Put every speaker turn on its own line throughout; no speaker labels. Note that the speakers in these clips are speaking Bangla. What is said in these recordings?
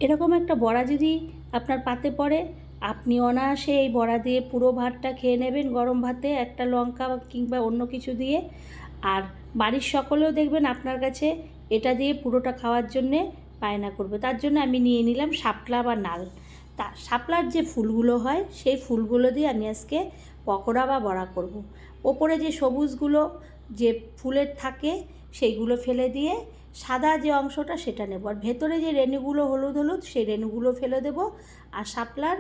এরকম একটা বড়া যদি আপনার পাতে পড়ে, আপনি অনায়াসে এই বড়া দিয়ে পুরো ভাতটা খেয়ে নেবেন গরম ভাতে, একটা লঙ্কা কিংবা অন্য কিছু দিয়ে। আর বাড়ির সকলেও দেখবেন আপনার কাছে এটা দিয়ে পুরোটা খাওয়ার জন্যে বায়না করবে। তার জন্য আমি নিয়ে নিলাম শাপলা বা নাল। তা শাপলার যে ফুলগুলো হয় সেই ফুলগুলো দিয়ে আমি আজকে পকোড়া বা বড়া করব। ওপরে যে সবুজগুলো যে ফুলের থাকে সেইগুলো ফেলে দিয়ে সাদা যে অংশটা সেটা নেব, আর ভেতরে যে রেণুগুলো হলুদ হলুদ সেই রেণুগুলো ফেলে দেবো। আর শাপলার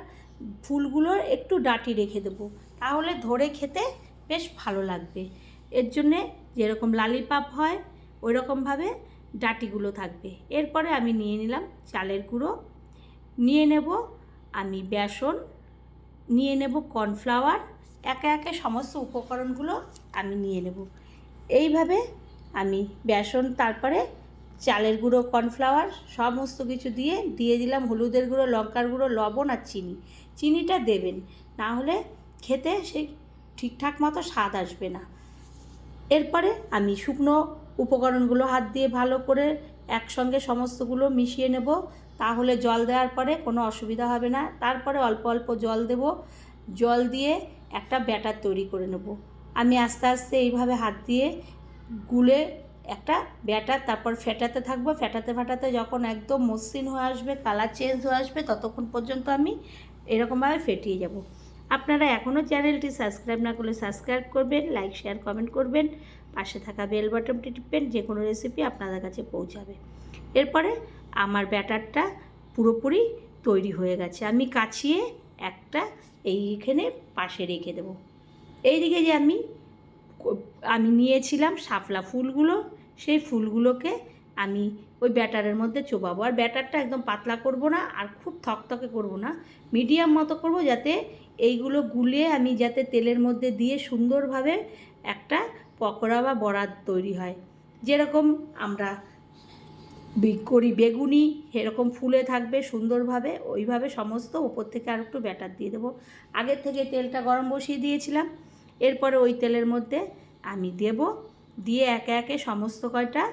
ফুলগুলোর একটু ডাঁটি রেখে দেবো, তাহলে ধরে খেতে বেশ ভালো লাগবে। এর জন্যে যেরকম লালিপাপ হয় ওই রকমভাবে ডাঁটিগুলো থাকবে। এরপরে আমি নিয়ে নিলাম চালের গুঁড়ো, নিয়ে নেব আমি বেসন, নিয়ে নেব কর্নফ্লাওয়ার। একে একে সমস্ত উপকরণগুলো আমি নিয়ে নেব। এইভাবে আমি বেসন, তারপরে চালের গুঁড়ো, কর্নফ্লাওয়ার সমস্ত কিছু দিয়ে দিলাম হলুদের গুঁড়ো, লঙ্কার গুঁড়ো, লবণ আর চিনি। চিনিটা দেবেন, না হলে খেতে সেই ঠিকঠাক মতো স্বাদ আসবে না। এরপরে আমি শুকনো উপকরণগুলো হাত দিয়ে ভালো করে একসঙ্গে সমস্তগুলো মিশিয়ে নেব, তাহলে জল দেওয়ার পরে কোনো অসুবিধা হবে না। তারপরে অল্প অল্প জল দেব, জল দিয়ে একটা ব্যাটার তৈরি করে নেব। আমি আস্তে আস্তে এইভাবে হাত দিয়ে গুলে একটা ব্যাটার, তারপর ফেটাতে থাকবো। ফেটাতে ফেটাতে যখন একদম মসৃণ হয়ে আসবে, কালার চেঞ্জ হয়ে আসবে, ততক্ষণ পর্যন্ত আমি এরকমভাবে ফেটিয়ে যাব। আপনারা এখনও চ্যানেলটি সাবস্ক্রাইব না করলে সাবস্ক্রাইব করবেন, লাইক শেয়ার কমেন্ট করবেন, পাশে থাকা বেল বাটনটি টিপবেন, যে কোনো রেসিপি আপনাদের কাছে পৌঁছাবে। এরপরে আমার ব্যাটারটা পুরোপুরি তৈরি হয়ে গেছে। আমি কাছিয়ে একটা এইখানে পাশে রেখে দেব। এইদিকে যে আমি নিয়েছিলাম শাপলা ফুলগুলো, সেই ফুলগুলোকে আমি ওই ব্যাটারের মধ্যে চোবাবো। আর ব্যাটারটা একদম পাতলা করব না, আর খুব থকথকে করব না, মিডিয়াম মতো করব, যাতে এইগুলো গুলিয়ে আমি যাতে তেলের মধ্যে দিয়ে সুন্দরভাবে একটা পকোড়া বা বড়া তৈরি হয়। যেরকম আমরা করি বেগুনি, এরকম ফুলে থাকবে সুন্দরভাবে, ওইভাবে সমস্ত উপর থেকে আর একটু ব্যাটার দিয়ে দেবো। আগের থেকে তেলটা গরম বসিয়ে দিয়েছিলাম। এরপরে ওই তেলের মধ্যে আমি দিয়ে একে একে সমস্ত কয়টা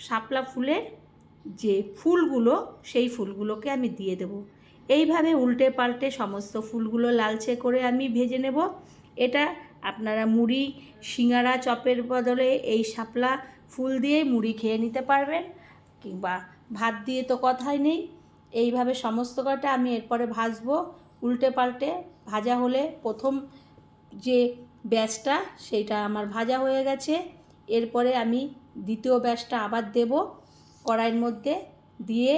শাপলা ফুলের যে ফুলগুলো সেই ফুলগুলোকে আমি দিয়ে দেব। এইভাবে উল্টে পাল্টে সমস্ত ফুলগুলো লালচে করে আমি ভেজে নেব। এটা আপনারা মুড়ি, সিঙ্গারা, চপের বদলে এই শাপলা ফুল দিয়েই মুড়ি খেয়ে নিতে পারবেন, কিংবা ভাত দিয়ে তো কথাই নেই। এইভাবে সমস্ত কটা আমি এরপরে ভাজবো। উল্টে পাল্টে ভাজা হলে প্রথম যে ব্যাচটা সেইটা আমার ভাজা হয়ে গেছে। এরপরে আমি দ্বিতীয় ব্যাচটা আবার দেব কড়াইয়ের মধ্যে, দিয়ে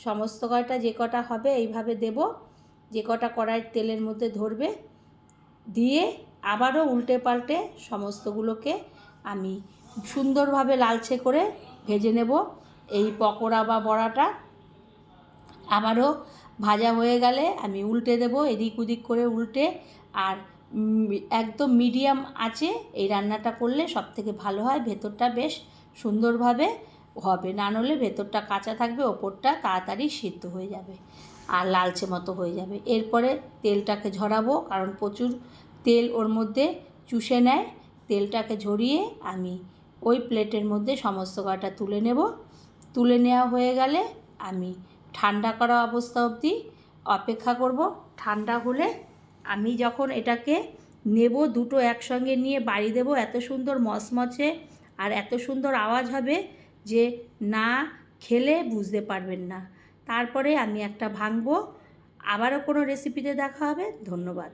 সমস্ত কয়টা যে কটা হবে এইভাবে দেব, যে কটা কড়াইয়ের তেলের মধ্যে ধরবে, দিয়ে আবারও উল্টে পাল্টে সমস্তগুলোকে আমি সুন্দরভাবে লালচে করে ভেজে নেব। এই পকোড়া বা বড়াটা আবারও ভাজা হয়ে গেলে আমি উল্টে দেব, এদিক ওদিক করে উল্টে। আর একদম মিডিয়াম আঁচে এই রান্নাটা করলে সবথেকে ভালো হয়, ভেতরটা বেশ সুন্দরভাবে হবে, না হলে ভেতরটা কাঁচা থাকবে, ওপরটা তাড়াতাড়ি সিদ্ধ হয়ে যাবে আর লালচে মতো হয়ে যাবে। এরপরে তেলটাকে ঝরাবো, কারণ প্রচুর তেল ওর মধ্যে চুষে নেয়। তেলটাকে ঝরিয়ে আমি ওই প্লেটের মধ্যে সমস্ত কটা তুলে নেব। তুলে নেওয়া হয়ে গেলে আমি ঠান্ডা করা অবস্থা অবধি অপেক্ষা করব। ঠান্ডা হলে আমি যখন এটাকে নেব, দুটো একসঙ্গে নিয়ে বাড়ি দেব, এত সুন্দর মচমচে আর এত সুন্দর আওয়াজ হবে যে না খেলে বুঝতে পারবেন না। তারপরে আমি একটা ভাঙবো। আবারও কোনো রেসিপিতে দেখা হবে। ধন্যবাদ।